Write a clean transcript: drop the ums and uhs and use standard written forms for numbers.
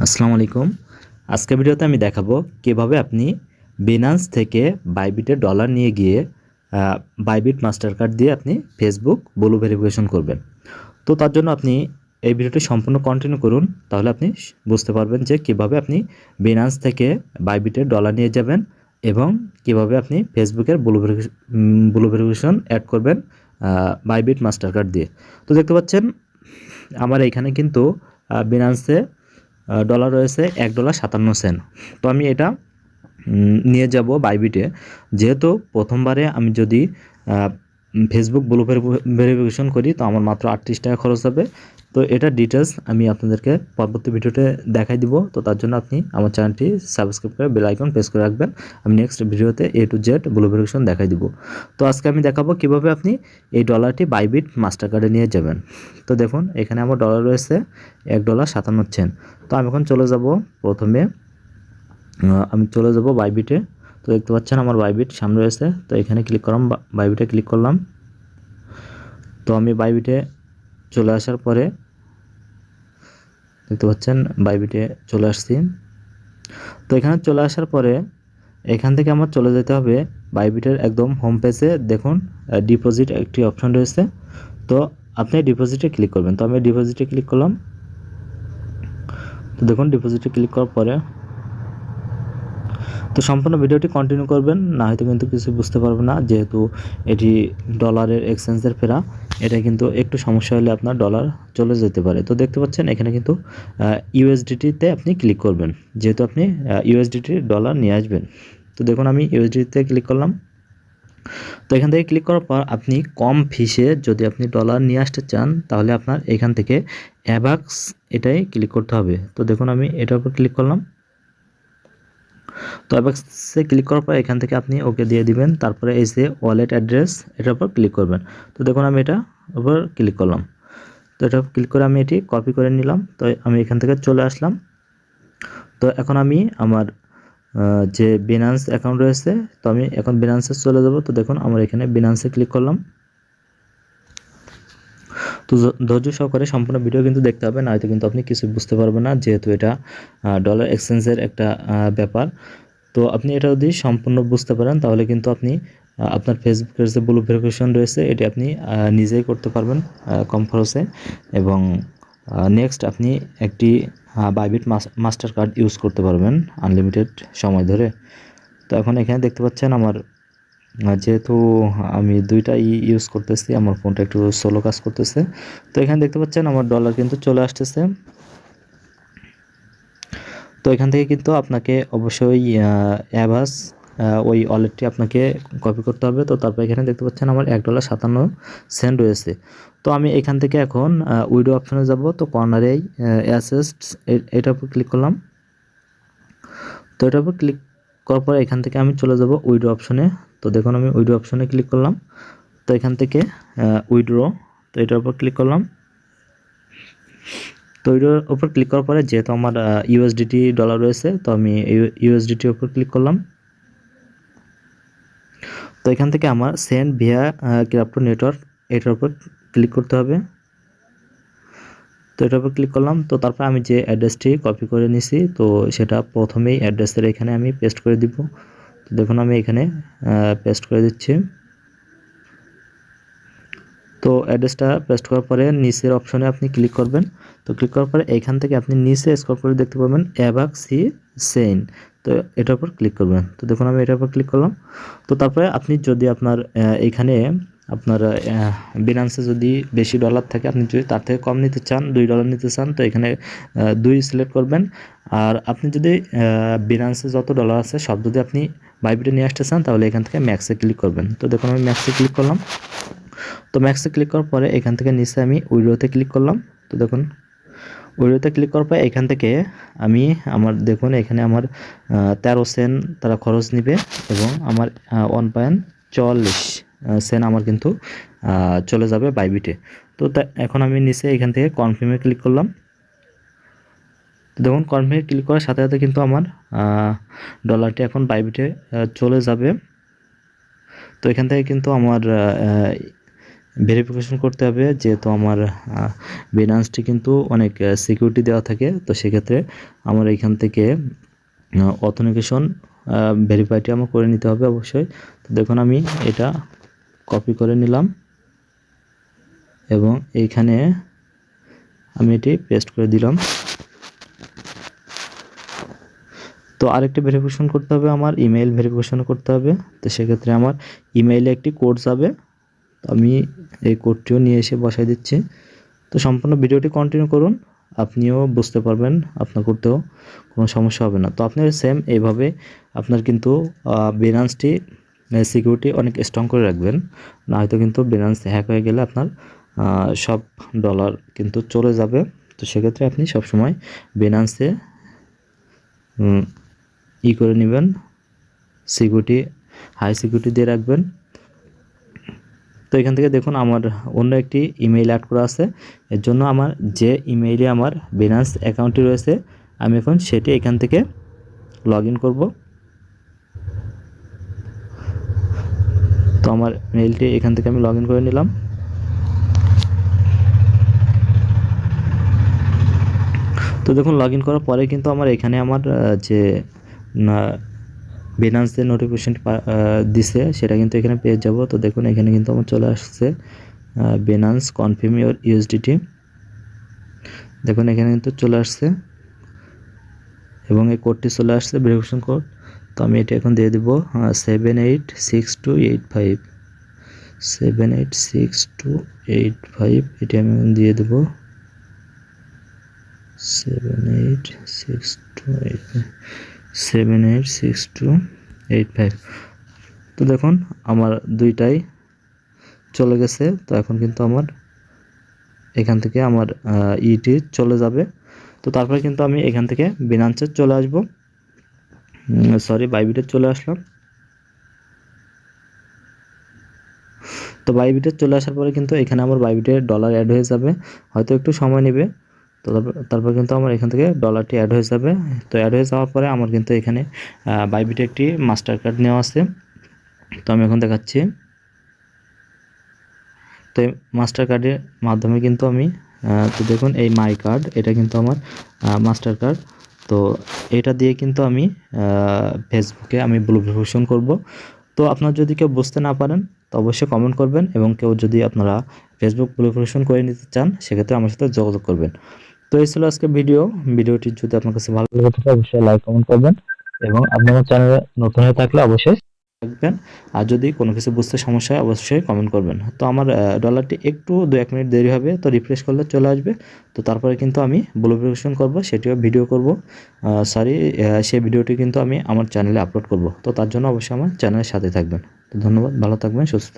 আসসালামু আলাইকুম। আজকের ভিডিওতে আমি দেখাবো কিভাবে আপনি বিনান্স থেকে বাইবিটে ডলার নিয়ে গিয়ে বাইবিট মাস্টার কার্ড দিয়ে আপনি ফেসবুক ব্লু ভেরিফিকেশন করবেন। তো তার জন্য আপনি এই ভিডিওটি সম্পূর্ণ কন্টিনিউ করুন, তাহলে আপনি বুঝতে পারবেন যে কিভাবে আপনি বিনান্স থেকে বাইবিটে ডলার নিয়ে যাবেন এবং কিভাবে আপনি ফেসবুকের ব্লু ভেরিফিকেশন অ্যাড করবেন বাইবিট মাস্টার কার্ড দিয়ে। তো দেখতে পাচ্ছেন আমার এখানে কিন্তু বিনান্সে ডলার রয়েছে $1.57। তো আমি এটা নিয়ে যাব বাইবিটে। যেহেতু প্রথমবারে আমি যদি ফেসবুক ব্লু ভেরিফিকেশন করি তো আমার মাত্র ৳38 খরচ হবে। তো এটা ডিটেলস আমি আপনাদেরকে পরবর্তী ভিডিওতে দেখাই দিব। তো তার জন্য আপনি আমার চ্যানেলটি সাবস্ক্রাইব করে বেল আইকন প্রেস করে রাখবেন। আমি নেক্সট ভিডিওতে A to Z blue verification দেখাই দিব। তো আজকে আমি দেখাবো কিভাবে আপনি এই ডলারটি বাইবিট মাস্টার কার্ডে নিয়ে যাবেন। তো দেখুন এখানে আমার ডলার রয়েছে $1.57। তো আমি এখন চলে যাব, প্রথমে আমি চলে যাব বাইবিটে। তো দেখতে পাচ্ছেন আমার বাইবিট সামনে রয়েছে। তো এখানে ক্লিক করলাম, বাইবিটে ক্লিক করলাম। তো আমি বাইবিটে চলে আসার পরে দেখতে পাচ্ছেন বাইবিটে চলে আসছি। তো এখানে চলে আসার পরে এখান থেকে আমার চলে যেতে হবে বাইবিটের একদম হোম পেজে। দেখুন ডিপোজিট একটি অপশন রয়েছে। তো আপনি ডিপোজিটে ক্লিক করবেন। তো আমি ডিপোজিটে ক্লিক করলাম। তো দেখুন ডিপোজিটে ক্লিক করার পরে তো সম্পূর্ণ ভিডিওটি কন্টিনিউ করবেন, না হয়তো কিন্তু কিছু বুঝতে পারবেন না, যেহেতু এটি ডলারের এক্সচেঞ্জের ফেরা। এটা কিন্তু একটু সমস্যা হলে আপনার ডলার চলে যেতে পারে। তো দেখতে পাচ্ছেন এখানে কিন্তু ইউএসডিটিতে আপনি ক্লিক করবেন, যেহেতু আপনি ইউএসডিটি ডলার নিয়ে আসবেন। তো দেখুন আমি ইউএসডিটিতে ক্লিক করলাম। তো এখান থেকে ক্লিক করার পর আপনি কম ফিসে যদি আপনি ডলার নিয়ে আসতে চান তাহলে আপনার এখান থেকে অ্যাবাক্স এটাই ক্লিক করতে হবে। তো দেখুন আমি এটার উপর ক্লিক করলাম। তো অ্যাবাক্সে ক্লিক করার পর এখান থেকে আপনি ওকে দিয়ে দিবেন। তারপরে এই যে ওয়ালেট অ্যাড্রেস এটার উপর ক্লিক করবেন। তো দেখুন আমি এটা উপর ক্লিক করলাম। তো এটা ক্লিক করে আমি এটি কপি করে নিলাম। তো আমি এখান থেকে চলে আসলাম। তো এখন আমি আমার যে বিনান্স অ্যাকাউন্ট রয়েছে, তো আমি এখন বিনান্সে চলে যাব। তো দেখুন আমার এখানে বিনান্সে ক্লিক করলাম। তো ধৈর্য সহকারে সম্পূর্ণ ভিডিও কিন্তু দেখতে হবে, না হয়তো কিন্তু আপনি কিছু বুঝতে পারবেন না, যেহেতু এটা ডলার এক্সচেঞ্জের একটা ব্যাপার। তো আপনি এটা যদি সম্পূর্ণ বুঝতে পারেন তাহলে কিন্তু আপনি আপনার ফেসবুকের যে ব্লু ভেরিফিকেশন রয়েছে এটি আপনি নিজেই করতে পারবেন কম খরচে। এবং নেক্সট আপনি একটি বাইবিট মাস্টার কার্ড ইউজ করতে পারবেন আনলিমিটেড সময় ধরে। তো এখন এখানে দেখতে পাচ্ছেন আমার যেহেতু আমি দুইটা ইউজ করতেছি, আমার ফোনটা একটু স্লো কাজ করতেছে। তো এখানে দেখতে পাচ্ছেন আমার ডলার কিন্তু চলে আসতেছে। তো এখান থেকে কিন্তু আপনাকে অবশ্যই অ্যাভাস ওই ওয়ালেটটি আপনাকে কপি করতে হবে। তো তারপর এখানে দেখতে পাচ্ছেন আমার $1.57 রয়েছে। তো আমি এখান থেকে এখন উইডো অপশনে যাব। তো কর্নারেই অ্যাসেস্ট এটার উপর ক্লিক করলাম। তো এটার উপর ক্লিক করার পরে এখান থেকে আমি চলে যাব উইডো অপশনে। তো দেখুন আমি উইডো অপশনে ক্লিক করলাম। তো এখান থেকে উইড্রো, তো এটার উপর ক্লিক করলাম। তো এটার উপর ক্লিক করার পরে যেহেতু আমার ইউএসডিটি ডলার রয়েছে, তো আমি ইউএসডিটির উপর ক্লিক করলাম। তো এখান থেকে আমার সেন্ড ভিয়া ক্রিপ্টো নেটওয়ার্ক এটার উপর ক্লিক করতে হবে। তো এটার উপর ক্লিক করলাম। তো তারপর আমি যে অ্যাড্রেসটি কপি করে নিছি তো সেটা প্রথমেই অ্যাড্রেসের এখানে আমি পেস্ট করে দিব। তো দেখুন আমি এখানে পেস্ট করে দিচ্ছি। তো অ্যাড্রেসটা পেস্ট করার পরে নিচের অপশনে আপনি ক্লিক করবেন। তো ক্লিক করার পরে এখান থেকে আপনি নিচে স্ক্রল করে দেখতে পাবেন অ্যাবাক্সি সেন। তো এটার উপর ক্লিক করবেন। তো দেখুন আমি এটার উপর ক্লিক করলাম। তো তারপরে আপনি যদি আপনার এখানে আপনার বিনান্সে যদি বেশি ডলার থাকে, আপনি যদি তার থেকে কম নিতে চান, $2 নিতে চান, তো এখানে 2 সিলেক্ট করবেন। আর আপনি যদি বিনান্সে যত ডলার আছে সব যদি আপনি বাইবিটে নিয়ে আসতে চান তাহলে এখান থেকে ম্যাক্সে ক্লিক করবেন। তো দেখুন আমি ম্যাক্সে ক্লিক করলাম। তো ম্যাক্সে ক্লিক করার পরে এখান থেকে নিচে আমি উইডোতে ক্লিক করলাম। তো দেখুন উইডোতে ক্লিক করার পরে এখান থেকে আমি আমার দেখুন এখানে আমার 13 সেন্ট তারা খরচ নেবে এবং আমার 1.44 সেন্ট আমার কিন্তু চলে যাবে বাইবিটে। তো এখন আমি নিচে এখান থেকে কনফার্মে ক্লিক করলাম। তো দেখুন কনফার্মে ক্লিক করার সাথে সাথে কিন্তু আমার ডলারটি এখন বাইবিটে চলে যাবে। তো এখান থেকে কিন্তু আমার ভেরিফিকেশন করতে হবে, যেহেতু আমার বিনান্সটি কিন্তু অনেক সিকিউরিটি দেওয়া থাকে। তো সেক্ষেত্রে আমার এইখান থেকে অথেন্টিকেশন ভেরিফাইটি আমার করে নিতে হবে অবশ্যই। তো দেখুন আমি এটা কপি করে নিলাম এবং এইখানে আমি এটি পেস্ট করে দিলাম। তো আরেকটি ভেরিফিকেশন করতে হবে, আমার ইমেইল ভেরিফিকেশন করতে হবে। তো সেক্ষেত্রে আমার ইমেইলে একটি কোড যাবে, তো আমি এই কোডটিও নিয়ে এসে বসাই দিচ্ছি। তো সম্পূর্ণ ভিডিওটি কন্টিনিউ করুন, আপনিও বুঝতে পারবেন, আপনার করতেও কোনো সমস্যা হবে না। তো আপনি সেম এইভাবে আপনার কিন্তু বিনান্সটি সিকিউরিটি অনেক স্ট্রং করে রাখবেন, না হয়তো কিন্তু বিনান্স হ্যাক হয়ে গেলে আপনার সব ডলার কিন্তু চলে যাবে। তো সেক্ষেত্রে আপনি সবসময় বিনান্সে করে নেবেন, সিকিউরিটি হাই সিকিউরিটি দিয়ে রাখবেন। তো এখান থেকে দেখুন আমার অন্য একটি ইমেইল অ্যাড করা আছে, এর জন্য আমার যে ইমেইলে আমার বিনান্স অ্যাকাউন্টটি রয়েছে আমি এখন সেটি এখান থেকে লগ ইন করবো। তো আমার মেইলটি এখান থেকে আমি লগ ইন করে নিলাম। তো দেখুন লগ ইন করার পরে কিন্তু আমার এখানে আমার যে বিনান্স যে নোটিফিকেশন দিছে সেটা কিন্তু এখানে পেয়ে যাব। তো দেখুন এখানে কিন্তু আমার চলে আসছে বিনান্স কনফার্ম ইওর ইউএসডিটি, দেখুন এখানে কিন্তু চলে আসছে এবং এই কোডটি চলে আসছে ভেরিফিকেশন কোড। তো আমি এটা এখন দিয়ে দেব 786285, 786285, এটি আমি দিয়ে দেব 786285। তো দেখুন আমার দুইটাই চলে গেছে। তো এখন কিন্তু আমার এখান থেকে আমার ইটি চলে যাবে। তো তারপরে কিন্তু আমি এখান থেকে বিনান্সে চলে আসব, বাইবিটে চলে আসলাম। তো বাইবিটে চলে আসার পরে কিন্তু এখানে আমার বাইবিটে ডলার অ্যাড হয়ে যাবে, হয়তো একটু সময় নেবে। তো তারপর কিন্তু আমার এখান থেকে ডলারটি অ্যাড হয়ে যাবে। তো অ্যাড হয়ে যাওয়ার পরে আমার কিন্তু এখানে বাইবিটে একটি মাস্টার কার্ড নেওয়া আছে, তো আমি এখন দেখাচ্ছি। তো এই মাস্টার কার্ডের মাধ্যমে কিন্তু আমি তো দেখুন এই মাই কার্ড, এটা কিন্তু আমার মাস্টার কার্ড। তো এটা দিয়ে কিন্তু আমি ফেসবুকে আমি ব্লু ভেরিফিকেশন করব। তো আপনারা যদি কেউ বুঝতে না পারেন তো অবশ্যই কমেন্ট করবেন, এবং কেউ যদি আপনারা ফেসবুক ব্লু ভেরিফিকেশন করে নিতে চান সেক্ষেত্রে আমার সাথে যোগাযোগ করবেন। তো এই ছিল আজকে ভিডিওটি যদি আপনার কাছে ভালো লেগে থাকে অবশ্যই লাইক কমেন্ট করবেন, এবং আপনার চ্যানেলে নতুন হয়ে থাকলে অবশ্যই থাকবেন। আর যদি কোনো কিছু বুঝতে সমস্যা হয় অবশ্যই কমেন্ট করবেন। তো আমার ডলারটি একটু 2-1 মিনিট দেরি হবে, তো রিফ্রেশ করলে চলে আসবে। তো তারপরে কিন্তু আমি ব্লু ভেরিফিকেশন করব, সেটিও ভিডিও করব, সেই ভিডিওটি কিন্তু আমি আমার চ্যানেলে আপলোড করব। তো তার জন্য অবশ্যই আমার চ্যানেলের সাথে থাকবেন। তো ধন্যবাদ, ভালো থাকবেন, সুস্থ থাকবেন।